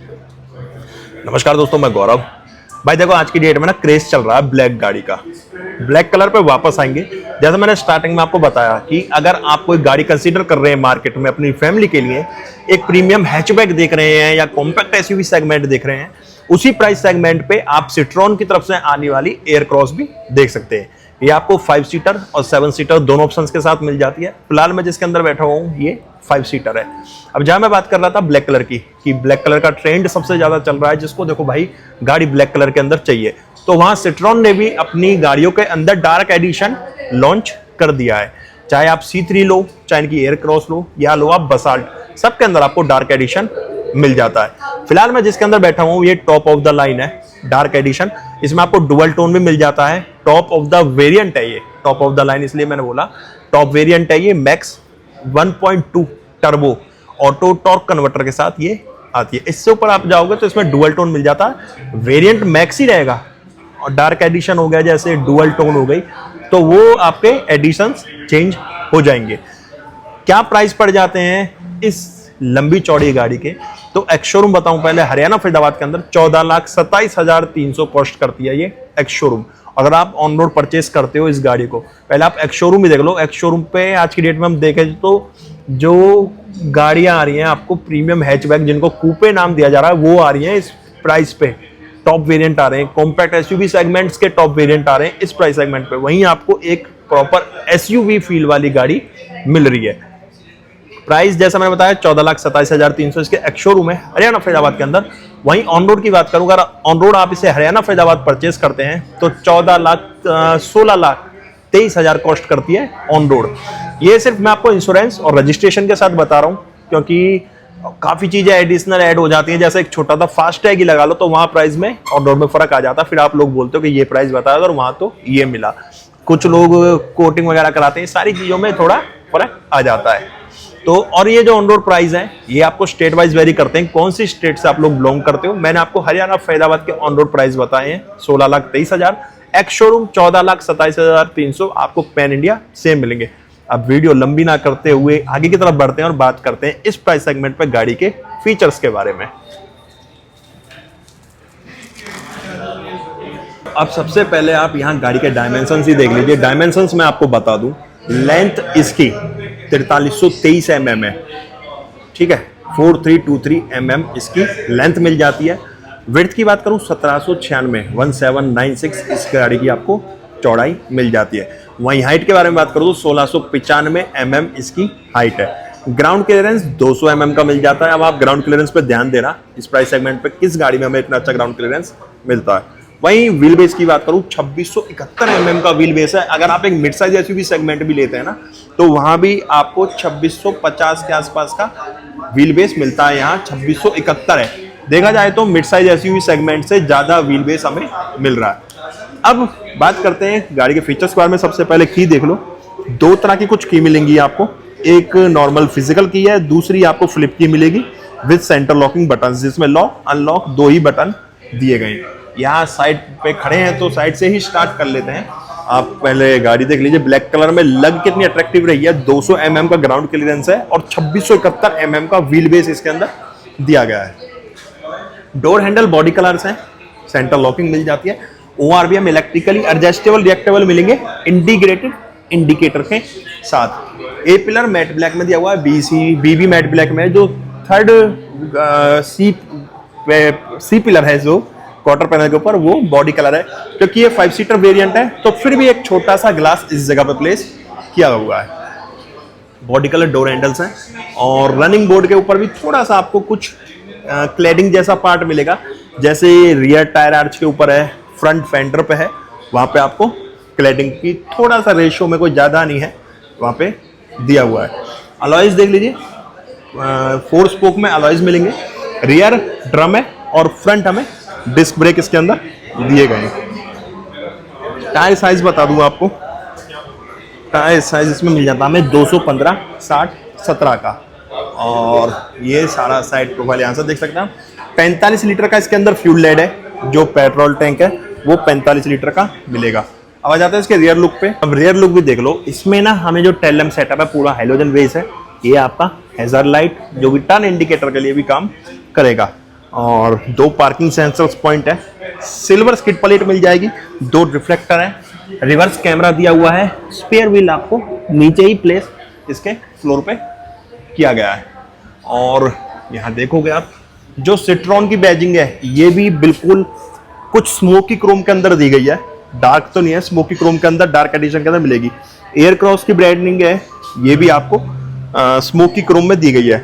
नमस्कार दोस्तों, मैं गौरव। भाई देखो, आज की डेट में ना क्रेज चल रहा है ब्लैक गाड़ी का। ब्लैक कलर पे वापस आएंगे। जैसे मैंने स्टार्टिंग में आपको बताया कि अगर आप कोई गाड़ी कंसीडर कर रहे हैं मार्केट में अपनी फैमिली के लिए, एक प्रीमियम हैचबैक देख रहे हैं या कॉम्पैक्ट एसयूवी सेगमेंट देख रहे हैं, उसी प्राइस सेगमेंट पे आप सिट्रॉन की तरफ से आने वाली एयर क्रॉस भी देख सकते हैं। ये आपको 5 सीटर और 7 सीटर दोनों ऑप्शंस के साथ मिल जाती है। फिलहाल मैं जिसके अंदर बैठा हुआ हूँ ये 5 सीटर है। अब जहां मैं बात कर रहा था ब्लैक कलर की, कि ब्लैक कलर का ट्रेंड सबसे ज्यादा चल रहा है, जिसको देखो भाई गाड़ी ब्लैक कलर के अंदर चाहिए, तो वहां सिट्रॉन ने भी अपनी गाड़ियों के अंदर डार्क एडिशन लॉन्च कर दिया है। चाहे आप C3 लो, चाहे इनकी एयर क्रॉस लो, या लो आप बसाल्ट, सबके अंदर आपको डार्क एडिशन मिल जाता है। फिलहाल मैं जिसके अंदर बैठा हूँ ये टॉप ऑफ द लाइन है डार्क एडिशन। इसमें आपको डुअल टोन भी मिल जाता है। टॉप ऑफ द वेरिएंट है ये, टॉप ऑफ द लाइन इसलिए मैंने बोला टॉप वेरिएंट है ये। Max 1.2 turbo auto torque converter के साथ ये आती है। इससे ऊपर आप जाओगे तो इसमें डुअल टोन मिल जाता है। वेरिएंट मैक्स ही रहेगा और डार्क एडिशन हो गया, जैसे डुअल टोन हो गई, तो वो आपके एडिशंस चेंज हो जाएंगे। क्या प्राइस पड़ जाते हैं इस लंबी चौड़ी गाड़ी के, तो एक्स शोरूम बताऊं पहले, हरियाणा फरीदाबाद के अंदर 14,27,300 कॉस्ट करती है ये एक्स शोरूम। अगर आप ऑन रोड परचेस करते हो इस गाड़ी को, पहले आप एक्स शोरूम ही देख लो। एक्स शोरूम पे आज की डेट में हम देखें तो जो गाड़ियां आ रही हैं आपको प्रीमियम हैचबैक, जिनको कूपे नाम दिया जा रहा है, वो आ रही हैं इस प्राइस पे। टॉप वेरिएंट आ रहे हैं, कॉम्पैक्ट एसयूवी सेगमेंट्स के टॉप वेरिएंट आ रहे हैं इस प्राइस सेगमेंट पे। वहीं आपको एक प्रॉपर एसयूवी फील वाली गाड़ी मिल रही है। प्राइस जैसा मैंने बताया 14,27,300 इसके एक्स शोरूम है हरियाणा फरीदाबाद के अंदर। वहीं ऑन रोड की बात करूंगा, ऑन रोड आप इसे हरियाणा फरीदाबाद परचेस करते हैं तो 16,23,000 कॉस्ट करती है ऑन रोड। ये सिर्फ मैं आपको इंश्योरेंस और रजिस्ट्रेशन के साथ बता रहा हूं, क्योंकि काफी चीजें एडिशनल ऐड हो जाती हैं। जैसे एक छोटा सा फास्ट टैग ही लगा लो तो वहां प्राइस में ऑन रोड में फर्क आ जाता है। फिर आप लोग बोलते हो कि ये प्राइस बताया और वहां तो ये मिला। कुछ लोग कोटिंग वगैरह कराते हैं, सारी चीजों में थोड़ा फर्क आ जाता है। तो और ये जो ऑन रोड प्राइस है ये आपको स्टेट वाइज वेरी करते हैं, कौन सी स्टेट से आप लोग बिलोंग करते हो। मैंने आपको हरियाणा फरीदाबाद के ऑन रोड प्राइस बताए हैं 16,23,000, एक्स शोरूम 14,27,300, आपको पैन इंडिया सेम मिलेंगे। अब वीडियो लंबी ना करते हुए आगे की तरफ बढ़ते हैं और बात करते हैं इस प्राइस सेगमेंट पे गाड़ी के फीचर्स के बारे में। अब सबसे पहले आप यहाँ गाड़ी के डायमेंशंस ही देख लीजिए। डायमेंशंस मैं आपको बता दूं, लेंथ इसकी 4323 mm है, ठीक है। 4323 mm इसकी लेंथ मिल जाती है। विड्थ की बात करूं 1796 इस गाड़ी की आपको चौड़ाई मिल जाती है। वहीं हाइट के बारे में बात करूं तो 1695 mm इसकी हाइट है। ग्राउंड क्लियरेंस 200 mm का मिल जाता है। अब आप ग्राउंड क्लियरेंस पे ध्यान देना, इस प्राइस सेगमेंट पे किस गाड़ी में हमें इतना अच्छा ग्राउंड क्लियरेंस मिलता है। वहीं व्हील बेस की बात करूं 2671 mm का व्हील बेस है। अगर आप एक मिड साइज एसयूवी सेगमेंट भी लेते हैं ना, तो वहां भी आपको 2650 के आसपास का व्हील बेस मिलता है। यहाँ 2671 है। देखा जाए तो मिड साइज एसयूवी सेगमेंट से ज्यादा व्हील बेस हमें मिल रहा है। अब बात करते हैं गाड़ी के फीचर्स के बारे में। सबसे पहले की देख लो, दो तरह की कुछ की मिलेंगी आपको। एक नॉर्मल फिजिकल की है, दूसरी आपको फ्लिप की मिलेगी विद सेंटर लॉकिंग बटन, जिसमें लॉक अनलॉक दो ही बटन दिए गए। यहाँ साइड पे खड़े हैं तो साइड से ही स्टार्ट कर लेते हैं। आप पहले गाड़ी देख लीजिए, ब्लैक कलर में लग कितनी अट्रैक्टिव रही है। 200 mm का ग्राउंड क्लियरेंस है और 2671 mm का व्हील बेस इसके अंदर दिया गया है। डोर हैंडल बॉडी कलर्स हैं, सेंटर लॉकिंग मिल जाती है। ORVM इलेक्ट्रिकली एडजस्टेबल रिएक्टेबल मिलेंगे इंटीग्रेटेड इंडिकेटर के साथ। ए पिलर मैट ब्लैक में दिया हुआ है, बी भी मैट ब्लैक में है। जो थर्ड सी पिलर है जो क्वार्टर पैनल के ऊपर, वो बॉडी कलर है। क्योंकि ये 5 सीटर वेरिएंट है तो फिर भी एक छोटा सा ग्लास इस जगह पे प्लेस किया हुआ है। बॉडी कलर डोर हैंडल्स हैं और रनिंग बोर्ड के ऊपर भी थोड़ा सा आपको कुछ क्लैडिंग जैसा पार्ट मिलेगा। जैसे रियर टायर आर्च के ऊपर है, फ्रंट फेंडर पे है, वहां पे आपको क्लैडिंग की थोड़ा सा रेशियो में, कोई ज्यादा नहीं है, वहां पे दिया हुआ है। अलॉयज देख लीजिए, 4 स्पोक में अलॉयज मिलेंगे। रियर ड्रम है और फ्रंट हमें डिस्क ब्रेक इसके अंदर दिए गए हैं। टायर साइज बता दूं आपको, टायर साइज इसमें मिल जाता है हमें 215 60 17 का। और ये सारा साइड प्रोफाइल यहाँ से देख सकते हैं। 45 लीटर का इसके अंदर फ्यूल लेड है। जो पेट्रोल टैंक है वो 45 लीटर का मिलेगा। अब आ जाते हैं इसके रियर लुक पे। अब रियर लुक भी देख लो, इसमें ना हमें जो टेल लैंप सेटअप है पूरा हैलोजन बेस है। ये आपका हैजर्ड लाइट जो कि टर्न इंडिकेटर के लिए भी काम करेगा। और 2 पार्किंग सेंसर्स पॉइंट है, सिल्वर स्किड प्लेट मिल जाएगी, 2 रिफ्लेक्टर है, रिवर्स कैमरा दिया हुआ है, स्पेयर व्हील आपको नीचे ही प्लेस इसके फ्लोर पे किया गया है। और यहाँ देखोगे आप जो सिट्रॉन की बैजिंग है ये भी बिल्कुल कुछ स्मोकी क्रोम के अंदर दी गई है, डार्क तो नहीं है, स्मोकी क्रोम के अंदर, डार्क एडिशन के अंदर मिलेगी। एयर क्रॉस की ब्रांडिंग है, ये भी आपको स्मोकी क्रोम में दी गई है।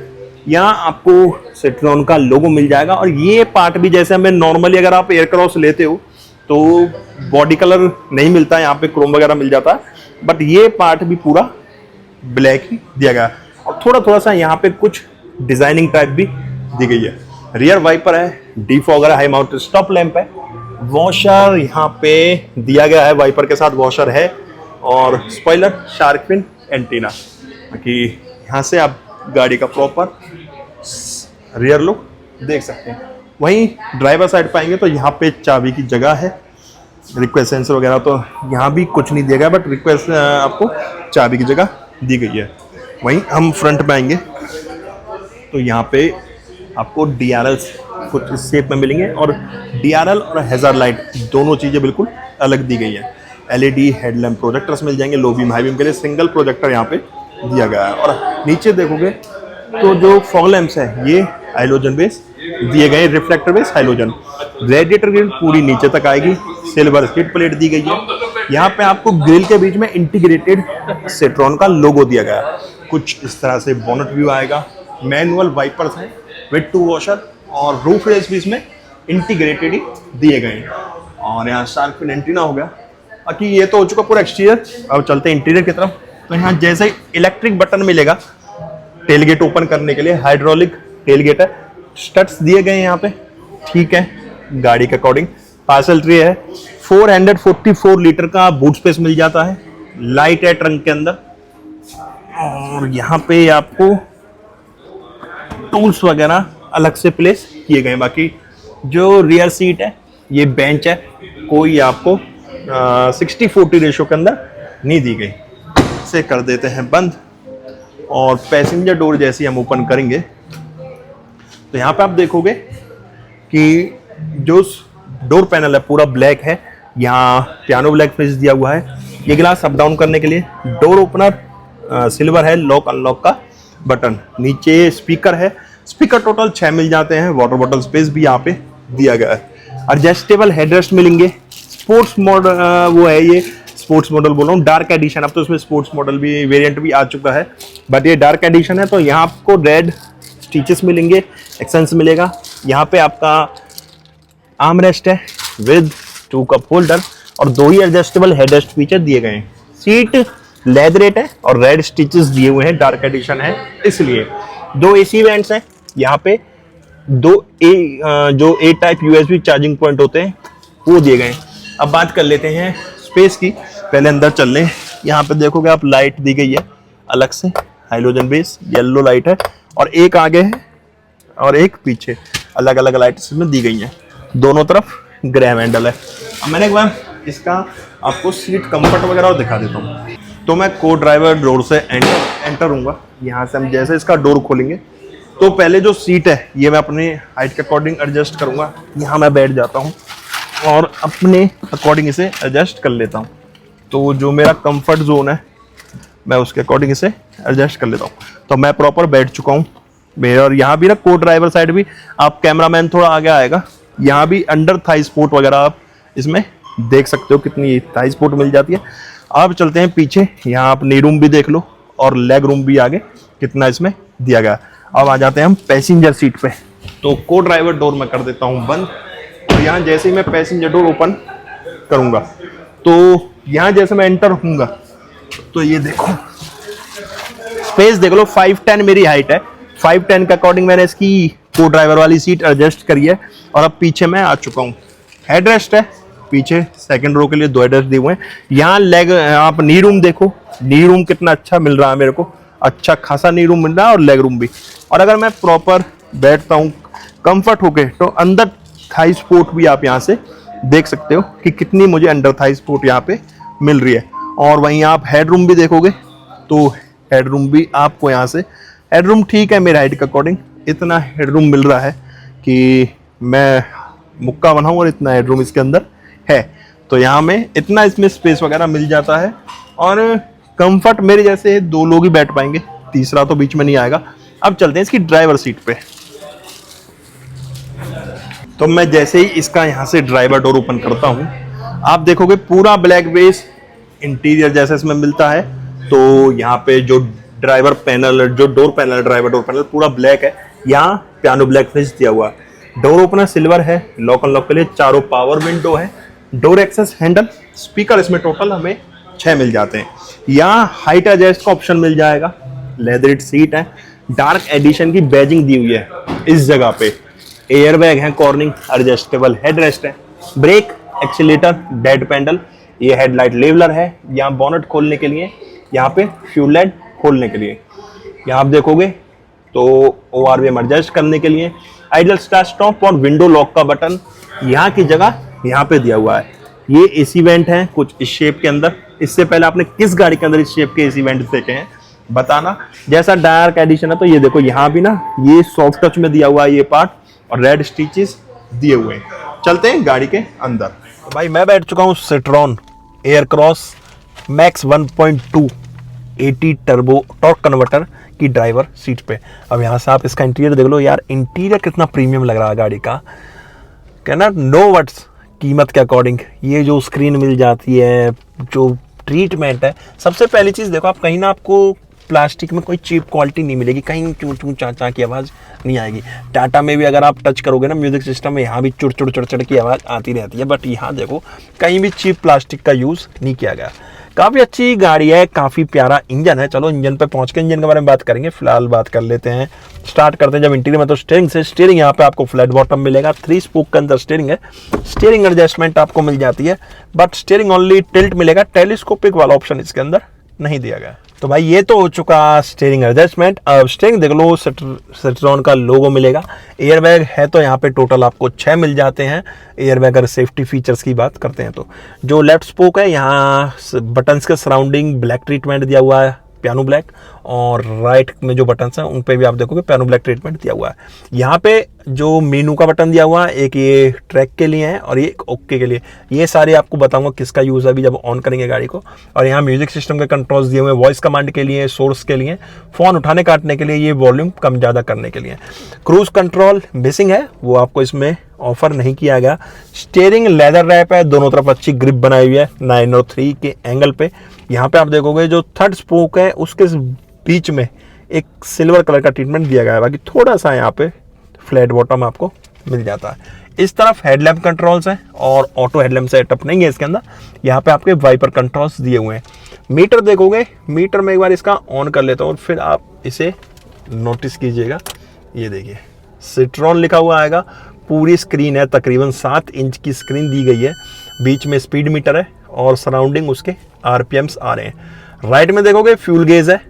यहाँ आपको सिट्रॉन का लोगो मिल जाएगा। और ये पार्ट भी जैसे हमें नॉर्मली अगर आप एयर क्रॉस लेते हो तो बॉडी कलर नहीं मिलता है, यहाँ पे क्रोम वगैरह मिल जाता है, बट ये पार्ट भी पूरा ब्लैक ही दिया गया है। और थोड़ा थोड़ा सा यहाँ पे कुछ डिजाइनिंग टाइप भी दी गई है। रियर वाइपर है, डिफॉगर है, हाई माउंटेड स्टॉप लैंप है, वॉशर यहाँ पे दिया गया है, वाइपर के साथ वॉशर है, और स्पॉइलर, शार्क फिन, एंटीना। बाकी यहाँ से आप गाड़ी का प्रॉपर रियर लुक देख सकते हैं। वहीं ड्राइवर साइड पाएंगे तो यहाँ पे चाबी की जगह है, रिक्वेस्ट सेंसर वगैरह तो यहाँ भी कुछ नहीं दिया गया, बट रिक्वेस्ट आपको चाबी की जगह दी गई है। वहीं हम फ्रंट में आएंगे तो यहाँ पे आपको DRLs कुछ इस शेप में मिलेंगे, और DRL और हैजार्ड लाइट दोनों चीज़ें बिल्कुल अलग दी गई है। LED हेडलैम्प प्रोजेक्टर्स मिल जाएंगे, लो बीम हाई बीम के लिए सिंगल प्रोजेक्टर यहाँ पे दिया गया है। और नीचे देखोगे तो जो फॉग लैंप्स है ये हाइलोजन बेस दिए गए, reflector base halogen. Radiator grille पूरी नीचे तक आएगी, सिल्वर स्किड प्लेट दी गई है। यहाँ पे आपको ग्रिल के बीच में इंटीग्रेटेड सिट्रॉन का लोगो दिया गया है। कुछ इस तरह से बोनट व्यू आएगा, मैनुअल वाइपर्स है विद 2 वॉशर, और रूफ रेस भी इसमें इंटीग्रेटेड ही दिए गए हैं। और यहाँ शार्क फिन एंटीना हो गया। बाकी ये तो हो चुका पूरा एक्सटीरियर। अब चलते हैं इंटीरियर की तरफ। तो यहाँ जैसे इलेक्ट्रिक बटन मिलेगा टेलगेट ओपन करने के लिए, हाइड्रोलिक टेलगेट है, स्टड्स दिए गए हैं यहाँ पे, ठीक है, गाड़ी के अकॉर्डिंग। पार्सल ट्रे है, 444 लीटर का बूट स्पेस मिल जाता है, लाइट है ट्रंक के अंदर। और यहाँ पे आपको टूल्स वगैरह अलग से प्लेस किए गए हैं। बाकी जो रियर सीट है ये बेंच है, कोई आपको 60-40 रेशो के अंदर नहीं दी गई। इसे कर देते हैं बंद, और पैसेंजर डोर जैसे हम ओपन करेंगे तो यहाँ पे आप देखोगे कि जो डोर पैनल है पूरा ब्लैक है, यहाँ पियानो ब्लैक फिनिश दिया हुआ है। ये गिलास अप डाउन करने के लिए, डोर ओपनर सिल्वर है, लॉक अनलॉक का बटन, नीचे स्पीकर है, स्पीकर टोटल 6 मिल जाते हैं, वाटर बॉटल स्पेस भी यहाँ पे दिया गया है। एडजस्टेबल हेडरेस्ट मिलेंगे, स्पोर्ट्स मॉडल वो है, ये स्पोर्ट्स मॉडल बोल रहा हूँ, डार्क एडिशन। अब तो इसमें स्पोर्ट्स मॉडल भी वेरिएंट भी आ चुका है, बट ये डार्क एडिशन है। तो यहाँ आपको रेड स्टिचेस मिलेंगे, एक्सेंस मिलेगा। यहाँ पे आपका आर्म रेस्ट है विद 2 कप होल्डर, और 2 ही एडजस्टेबल हेडरेस्ट फीचर दिए गए हैं। सीट लेदरेट है और रेड स्टिचेस दिए हुए हैं, डार्क एडिशन है इसलिए। 2 AC वेंट्स हैं यहाँ पे, 2 जो A type USB charging point होते हैं वो दिए गए हैं। अब बात कर लेते हैं स्पेस की, पहले अंदर चल लें। यहाँ पे देखोगे आप लाइट दी गई है अलग से, हाइलोजन बेस येलो लाइट है, और एक आगे है और एक पीछे, अलग अलग लाइट इसमें दी गई हैं। दोनों तरफ ग्रैब हैंडल है। अब मैंने एक बार इसका आपको सीट कंफर्ट वगैरह और दिखा देता हूँ। तो मैं को ड्राइवर डोर से एंटर हूँगा। यहाँ से हम जैसे इसका डोर खोलेंगे तो पहले जो सीट है ये मैं अपने हाइट के अकॉर्डिंग एडजस्ट करूँगा। यहाँ मैं बैठ जाता हूँ और अपने अकॉर्डिंग इसे एडजस्ट कर लेता हूँ। तो जो मेरा कंफर्ट जोन है मैं उसके अकॉर्डिंग इसे एडजस्ट कर लेता हूँ। तो मैं प्रॉपर बैठ चुका हूँ मेरे, और यहाँ भी ना को ड्राइवर साइड भी आप कैमरामैन थोड़ा आगे आएगा, यहाँ भी अंडर थाई सपोर्ट वगैरह आप इसमें देख सकते हो कितनी थाई सपोर्ट मिल जाती है। अब चलते हैं पीछे, यहाँ आप नी रूम भी देख लो और लेग रूम भी आगे कितना इसमें दिया गया। अब आ जाते हैं हम पैसेंजर सीट पे। तो को ड्राइवर डोर मैं कर देता हूँ बंद, और यहाँ जैसे ही मैं पैसेंजर डोर ओपन करूँगा तो यहाँ जैसे मैं एंटर होऊंगा तो ये देखो स्पेस देख लो, 5'10" मेरी हाइट है, 5'10" के अकॉर्डिंग मैंने इसकी को ड्राइवर वाली सीट एडजस्ट करी है। और अब पीछे मैं आ चुका हूँ। हेडरेस्ट है पीछे, सेकंड रो के लिए 2 हेडरेस्ट दिए हुए हैं। यहाँ लेग आप नी रूम देखो, नी रूम कितना अच्छा मिल रहा है मेरे को, अच्छा खासा नी रूम मिल रहा है, और लेग रूम भी। और अगर मैं प्रॉपर बैठता हूँ कंफर्ट होके तो अंदर थाई सपोर्ट भी आप यहाँ से देख सकते हो कि कितनी मुझे अंडर थाई सपोर्ट यहाँ पे मिल रही है। और वहीं आप हेड रूम भी देखोगे तो हेड रूम भी आपको यहाँ से, हेड रूम ठीक है मेरे हाइट के अकॉर्डिंग, इतना हेड रूम मिल रहा है कि मैं मुक्का बनाऊं और इतना हेडरूम इसके अंदर है। तो यहाँ में इतना इसमें स्पेस वगैरह मिल जाता है और कंफर्ट मेरे जैसे 2 लोग ही बैठ पाएंगे, तीसरा तो बीच में नहीं आएगा। अब चलते हैं इसकी ड्राइवर सीट पे। तो मैं जैसे ही इसका यहाँ से ड्राइवर डोर ओपन करता हूँ, आप देखोगे पूरा ब्लैक बेस इंटीरियर जैसे इसमें मिलता है। तो यहाँ पे जो ड्राइवर पैनल, जो door panel, driver door panel पूरा ब्लैक है। यहाँ पियानो ब्लैक फिनिश दिया हुआ है। डोर ओपनर सिल्वर है। लॉक अनलॉक के लिए चारों पावर विंडो है। डोर एक्सेस हैंडल, स्पीकर इसमें टोटल हमें 6 मिल जाते हैं। यहाँ हाइट एडजस्ट का ऑप्शन मिल जाएगा। लेदरिट सीट है। डार्क एडिशन की बैजिंग दी हुई है इस जगह पे। एयर बैग है, कॉर्निंग एडजस्टेबल हेडरेस्ट है। ब्रेक, एक्सीलेटर, डेड पैडल, ये हेडलाइट लेवलर है। यहाँ बोनट खोलने के लिए, यहाँ पे फ्यूल लाइट खोलने के लिए। यहाँ आप देखोगे तो ORVM एडजस्ट करने के लिए, आइडल स्टार्ट स्टॉप और विंडो लॉक का बटन यहाँ की जगह यहाँ पे दिया हुआ है। ये एसी वेंट है कुछ इस शेप के अंदर। इससे पहले आपने किस गाड़ी के अंदर इस शेप के एसी वेंट देखे हैं बताना। जैसा डार्क एडिशन है तो ये देखो यहाँ भी ना ये सॉफ्ट टच में दिया हुआ है ये पार्ट, और रेड स्टिचेस दिए हुए हैं। चलते हैं गाड़ी के अंदर। तो भाई मैं बैठ चुका हूँ Citroen Aircross Max 1.2 80 turbo torque converter की ड्राइवर सीट पे। अब यहाँ से आप इसका इंटीरियर देख लो यार, इंटीरियर कितना प्रीमियम लग रहा है गाड़ी का, कहना नो वर्ड्स कीमत के अकॉर्डिंग। ये जो स्क्रीन मिल जाती है, जो ट्रीटमेंट है, सबसे पहली चीज़ देखो आप कहीं ना आपको प्लास्टिक में कोई चीप क्वालिटी नहीं मिलेगी, कहीं चूं चूं चा चा की आवाज़ नहीं आएगी। टाटा में भी अगर आप टच करोगे ना म्यूजिक सिस्टम में, यहाँ भी चुड़ चुड़ चढ़ चढ़ की आवाज़ आती रहती है, बट यहाँ देखो कहीं भी चीप प्लास्टिक का यूज़ नहीं किया गया। काफ़ी अच्छी गाड़ी है, काफ़ी प्यारा इंजन है। चलो इंजन पे पहुँच के इंजन के बारे में बात करेंगे, फिलहाल बात कर लेते हैं, स्टार्ट करते हैं जब इंटीरियर में। तो स्टीयरिंग से, स्टीयरिंग यहाँ पे आपको फ्लैट बॉटम मिलेगा। 3 स्पोक के अंदर स्टीयरिंग है। स्टीयरिंग एडजस्टमेंट आपको मिल जाती है, बट स्टीयरिंग ओनली टिल्ट मिलेगा, टेलीस्कोपिक वाला ऑप्शन इसके अंदर नहीं दिया गया। तो भाई ये तो हो चुका स्टीयरिंग एडजस्टमेंट। अब स्टीयरिंग देख लो, सिट्रॉन का लोगो मिलेगा। एयरबैग है तो यहाँ पे टोटल आपको 6 मिल जाते हैं। एयरबैग अगर सेफ्टी फीचर्स की बात करते हैं तो जो लेफ्ट स्पोक है यहाँ बटन्स के सराउंडिंग ब्लैक ट्रीटमेंट दिया हुआ है, पियानो ब्लैक, और राइट में जो बटन्स हैं उन पे भी आप देखोगे पियानो ब्लैक ट्रीटमेंट दिया हुआ है। यहाँ पे जो मेनू का बटन दिया हुआ है, एक ये ट्रैक के लिए है और ये एक ओके के लिए। ये सारे आपको बताऊंगा किसका यूज़ है अभी जब ऑन करेंगे गाड़ी को। और यहाँ म्यूजिक सिस्टम के कंट्रोल्स दिए हुए हैं, वॉइस कमांड के लिए, सोर्स के लिए, फ़ोन उठाने काटने के लिए, ये वॉल्यूम कम ज़्यादा करने के लिए। क्रूज कंट्रोल मिसिंग है, वो आपको इसमें ऑफर नहीं किया गया। स्टीयरिंग लेदर रैप है, दोनों तरफ अच्छी ग्रिप बनाई हुई है 903 के एंगल पे। यहाँ पे आप देखोगे जो थर्ड स्पोक है उसके बीच में एक सिल्वर कलर का ट्रीटमेंट दिया गया है, बाकी थोड़ा सा यहाँ पे फ्लैट बॉटम आपको मिल जाता है। इस तरफ हेडलैम्प कंट्रोल्स हैं और ऑटो हेडलैम्प सेटअप नहीं है इसके अंदर। यहाँ पे आपके वाइपर कंट्रोल्स दिए हुए हैं। मीटर देखोगे, मीटर में एक बार इसका ऑन कर लेता हूँ और फिर आप इसे नोटिस कीजिएगा। ये देखिए सिट्रॉन लिखा हुआ आएगा, पूरी स्क्रीन है, तकरीबन 7 इंच की स्क्रीन दी गई है। बीच में स्पीड मीटर है और सराउंडिंग उसके RPMs आ रहे हैं। राइट में देखोगे फ्यूल गेज है,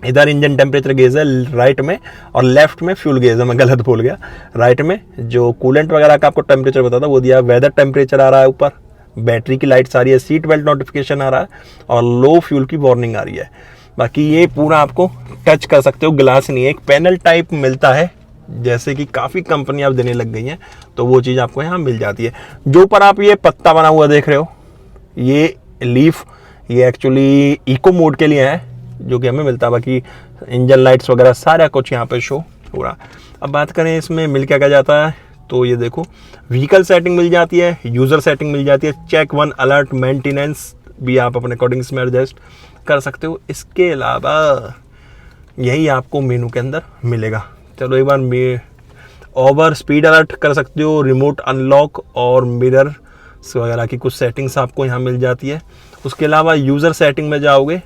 इधर इंजन टेम्परेचर गेज है राइट में, और लेफ्ट में फ्यूल गेज है, मैं गलत बोल गया। राइट में जो कूलेंट वगैरह का आपको टेम्परेचर बताता वो दिया, वेदर टेम्परेचर आ रहा है ऊपर, बैटरी की लाइट्स आ रही है, सीट बेल्ट नोटिफिकेशन आ रहा है और लो फ्यूल की वार्निंग आ रही है। बाकी ये पूरा आपको टच कर सकते हो, ग्लास नहीं है, एक पैनल टाइप मिलता है जैसे कि काफ़ी कंपनी आप देने लग गई हैं, तो वो चीज़ आपको यहाँ मिल जाती है। जो ऊपर आप ये पत्ता बना हुआ देख रहे हो, ये लीफ, ये एक्चुअली इको मोड के लिए है जो कि हमें मिलता है। बाकी इंजन लाइट्स वगैरह सारा कुछ यहाँ पे शो हो रहा। अब बात करें इसमें मिल क्या जाता है, तो ये देखो व्हीकल सेटिंग मिल जाती है, यूज़र सेटिंग मिल जाती है, चेक 1 अलर्ट मेंटेनेंस भी आप अपने अकॉर्डिंग इसमें एडजस्ट कर सकते हो। इसके अलावा यही आपको मेनू के अंदर मिलेगा। चलो एक बार ओवर स्पीड अलर्ट कर सकते हो, रिमोट अनलॉक और मिरर वगैरह की कुछ सेटिंग्स आपको यहाँ मिल जाती है। उसके अलावा यूज़र सेटिंग में जाओगे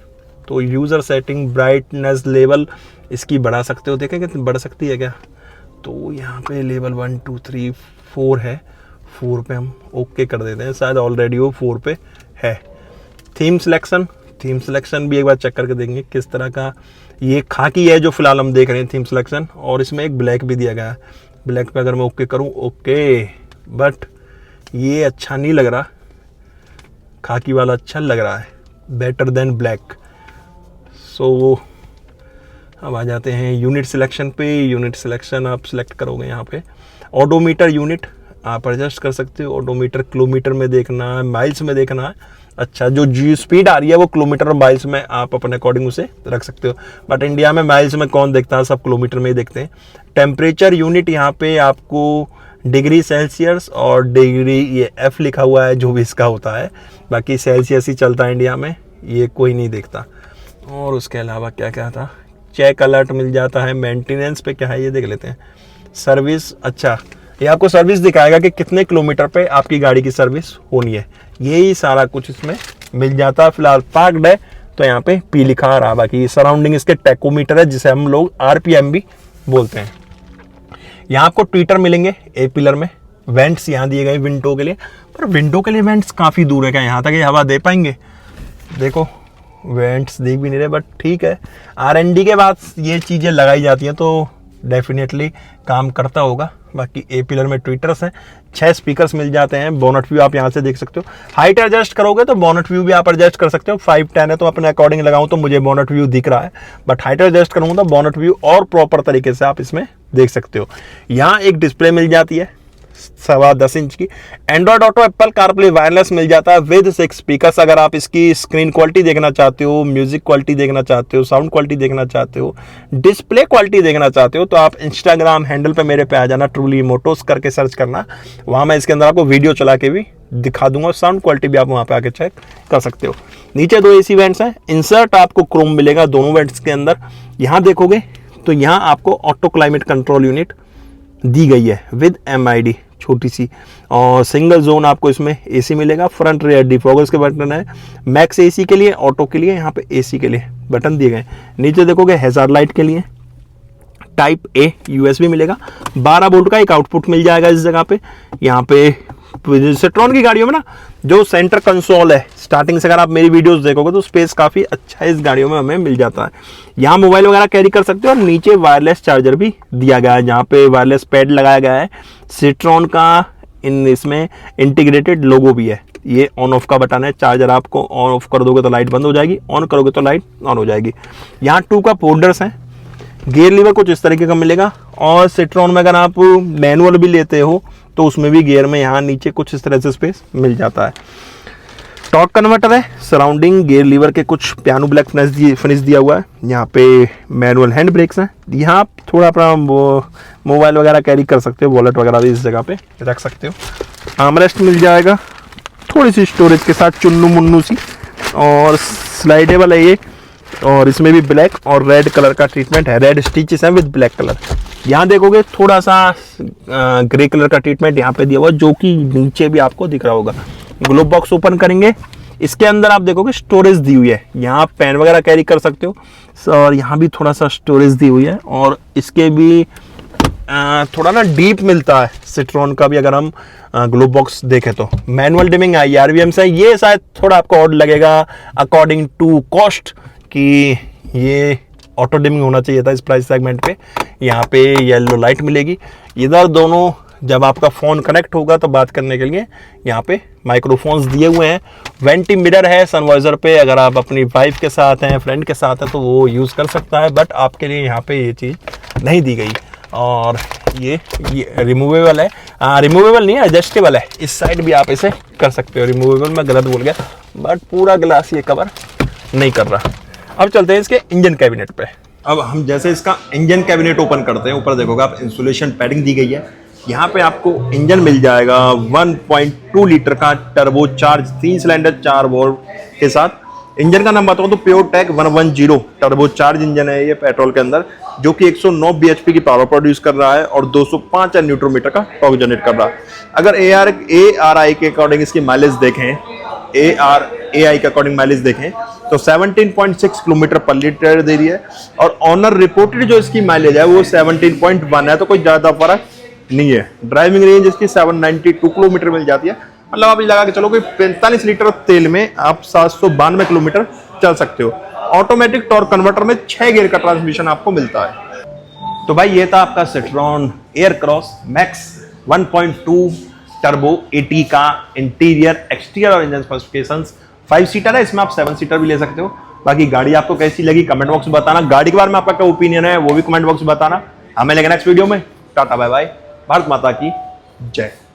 तो यूज़र सेटिंग ब्राइटनेस लेवल इसकी बढ़ा सकते हो। देखें कितनी बढ़ सकती है क्या, तो यहाँ पे लेवल 1 2 3 4 है, 4 पे हम ओके कर देते हैं, शायद ऑलरेडी वो 4 पे है। थीम सिलेक्शन भी एक बार चेक करके देंगे किस तरह का। ये खाकी है जो फिलहाल हम देख रहे हैं थीम सिलेक्शन, और इसमें एक ब्लैक भी दिया गया है। ब्लैक पे अगर मैं ओके करूँ ओके, बट ये अच्छा नहीं लग रहा, खाकी वाला अच्छा लग रहा है, बेटर देन ब्लैक। सो अब आ जाते हैं यूनिट सिलेक्शन पे। यूनिट सिलेक्शन आप सिलेक्ट करोगे यहाँ पे ओडोमीटर यूनिट आप एडजस्ट कर सकते हो। ओडोमीटर किलोमीटर में देखना है, माइल्स में देखना है। अच्छा, जो जी स्पीड आ रही है वो किलोमीटर और माइल्स में आप अपने अकॉर्डिंग उसे रख सकते हो, बट इंडिया में माइल्स में कौन देखता है, सब किलोमीटर में ही देखते हैं। टेम्परेचर यूनिट यहाँ पे आपको डिग्री सेल्सियस और डिग्री ये एफ लिखा हुआ है जो भी इसका होता है, बाकी सेल्सियस ही चलता है इंडिया में, ये कोई नहीं देखता। और उसके अलावा क्या क्या था, चेक अलर्ट मिल जाता है। मेंटेनेंस पे क्या है ये देख लेते हैं। सर्विस, अच्छा ये आपको सर्विस दिखाएगा कि कितने किलोमीटर पे आपकी गाड़ी की सर्विस होनी है, यही सारा कुछ इसमें मिल जाता है। फिलहाल पार्क्ड है तो यहाँ पे पी लिखा आ रहा, बाकी सराउंडिंग इसके टैकोमीटर है जिसे हम लोग आरपीएम भी बोलते हैं। यहाँ आपको ट्विटर मिलेंगे ए पिलर में। वेंट्स यहाँ दिए गए विंडो के लिए, पर विंडो के लिए वेंट्स काफ़ी दूर है, क्या यहाँ तक ये हवा दे पाएंगे? देखो वेंट्स देख भी नहीं रहे, बट ठीक है, R&D के बाद ये चीज़ें लगाई जाती हैं तो डेफिनेटली काम करता होगा। बाकी ए पिलर में ट्विटर्स हैं, 6 स्पीकर्स मिल जाते हैं। बोनट व्यू आप यहाँ से देख सकते हो। हाइट एडजस्ट करोगे तो बोनट व्यू भी आप एडजस्ट कर सकते हो। 510 है तो अपने अकॉर्डिंग लगाऊं तो मुझे बोनट व्यू दिख रहा है, बट हाइट एडजस्ट करूँगा तो बोनट व्यू और प्रॉपर तरीके से आप इसमें देख सकते हो। यहाँ एक डिस्प्ले मिल जाती है 10.25 इंच की। Android Auto, Apple CarPlay wireless मिल जाता है विद 6 स्पीकर्स। अगर आप इसकी स्क्रीन क्वालिटी देखना चाहते हो, म्यूजिक क्वालिटी देखना चाहते हो, साउंड क्वालिटी देखना चाहते हो, डिस्प्ले क्वालिटी देखना चाहते हो तो आप इंस्टाग्राम हैंडल पे मेरे पे आ जाना, ट्रूली मोटोस करके सर्च करना, वहाँ मैं इसके अंदर आपको वीडियो चला के भी दिखा दूंगा। साउंड क्वालिटी भी आप वहाँ पे आके चेक कर सकते हो। नीचे 2 AC वेंट्स हैं। इंसर्ट आपको क्रोम मिलेगा दोनों वेंट्स के अंदर। यहाँ देखोगे तो यहाँ आपको ऑटो क्लाइमेट कंट्रोल यूनिट दी गई है विद MID छोटी सी, और सिंगल जोन आपको इसमें AC मिलेगा। फ्रंट रेयर डिफॉगर्स के बटन है, मैक्स AC के लिए, ऑटो के लिए, यहाँ पे AC के लिए बटन दिए गए। नीचे देखोगे हैजार्ड लाइट के लिए टाइप A USB मिलेगा। 12 वोल्ट का एक आउटपुट मिल जाएगा इस जगह पे। यहाँ पे सिट्रॉन की गाड़ियों में ना जो सेंटर कंसोल है, स्टार्टिंग से अगर आप मेरी वीडियोस देखोगे तो स्पेस काफ़ी अच्छा इस गाड़ियों में हमें मिल जाता है। यहाँ मोबाइल वगैरह कैरी कर सकते हो, और नीचे वायरलेस चार्जर भी दिया गया है जहाँ पे वायरलेस पैड लगाया गया है। सिट्रॉन का इसमें इंटीग्रेटेड लोगो भी है। ये ऑन ऑफ का बटन है, चार्जर आपको ऑन ऑफ कर दोगे तो लाइट बंद हो जाएगी, ऑन करोगे तो लाइट ऑन हो जाएगी। यहाँ 2 कप होल्डर्स हैं। गियर लीवर कुछ इस तरीके का मिलेगा, और सिट्रॉन में अगर आप मैनुअल भी लेते हो तो उसमें भी गियर में यहाँ नीचे कुछ इस तरह से स्पेस मिल जाता है। टॉर्क कन्वर्टर है। सराउंडिंग गियर लीवर के कुछ पियानो ब्लैक फिनिश दिया हुआ है। यहाँ पे मैनुअल हैंड ब्रेक्स हैं। यहाँ आप थोड़ा अपना मोबाइल वगैरह कैरी कर सकते हो, वॉलेट वगैरह भी इस जगह पे रख सकते हो। आर्मरेस्ट मिल जाएगा थोड़ी सी स्टोरेज के साथ, चुन्नू मुन्नू सी, और स्लाइडेबल है ये, और इसमें भी ब्लैक और रेड कलर का ट्रीटमेंट है। रेड स्टिचेस हैं विद ब्लैक कलर। यहाँ देखोगे थोड़ा सा ग्रे कलर का ट्रीटमेंट यहाँ पे दिया हुआ, जो कि नीचे भी आपको दिख रहा होगा। ग्लोब बॉक्स ओपन करेंगे, इसके अंदर आप देखोगे स्टोरेज दी हुई है। यहाँ आप पेन वगैरह कैरी कर सकते हो, और यहाँ भी थोड़ा सा स्टोरेज दी हुई है, और इसके भी थोड़ा ना डीप मिलता है सिट्रॉन का भी। अगर हम ग्लोब बॉक्स देखें तो मैनुअल डिमिंग IRVM से, ये शायद थोड़ा आपको ऑड लगेगा अकॉर्डिंग टू कॉस्ट कि ये ऑटो डिमिंग होना चाहिए था इस प्राइस सेगमेंट पे। यहाँ पे येलो लाइट मिलेगी। इधर दोनों जब आपका फ़ोन कनेक्ट होगा तो बात करने के लिए यहाँ पे माइक्रोफोन्स दिए हुए हैं। वेंटी मिरर है सनवाइजर पे, अगर आप अपनी वाइफ के साथ हैं, फ्रेंड के साथ हैं तो वो यूज़ कर सकता है, बट आपके लिए यहाँ पे ये चीज़ नहीं दी गई। और ये रिमूवेबल है, रिमूवेबल नहीं है, एडजस्टेबल है। इस साइड भी आप इसे कर सकते हो। रिमूवेबल मैं गलत बोल गया, बट पूरा ग्लास ये कवर नहीं कर रहा। अब चलते हैं इसके इंजन कैबिनेट पे। अब हम जैसे इसका इंजन कैबिनेट ओपन करते हैं, ऊपर देखोगे आप इंसुलेशन पैडिंग दी गई है। यहाँ पे आपको इंजन मिल जाएगा 1.2 लीटर का टर्बो चार्ज 3 सिलेंडर 4 वोल्ट के साथ। इंजन का नाम बताऊँ तो प्योरटेक 110 टर्बो चार्ज इंजन है ये पेट्रोल के अंदर, जो कि 109 bhp की पावर प्रोड्यूस कर रहा है और 205 न्यूटन मीटर का टॉर्क जनरेट कर रहा है। अगर ARI के अकॉर्डिंग इसकी माइलेज देखें, ARAI के अकॉर्डिंग माइलेज देखें तो 17.6 किलोमीटर पर लीटर दे रही है, और ऑनर रिपोर्टेड जो इसकी माइलेज है वो 17.1 है, तो कोई ज्यादा फर्क नहीं है। ड्राइविंग रेंज इसकी 792 किलोमीटर मिल जाती है। मतलब आप लगा के चलो कि 45 लीटर तेल में आप 792 किलोमीटर चल सकते हो। ऑटोमेटिक टॉर्क कन्वर्टर में 6 गियर का ट्रांसमिशन आपको मिलता है। तो भाई ये था आपका सिट्रॉन एयरक्रॉस मैक्स 1.2 टर्बो 80 का इंटीरियर, एक्सटीरियर और इंजन स्पेसिफिकेशंस। 5 सीटर है, इसमें आप 7 सीटर भी ले सकते हो। बाकी गाड़ी आपको कैसी लगी कमेंट बॉक्स में बताना। गाड़ी के बारे में आपका क्या ओपिनियन है वो भी कमेंट बॉक्स में बताना। हमें लेंगे नेक्स्ट वीडियो में। Tata bye bye. भारत माता की जय।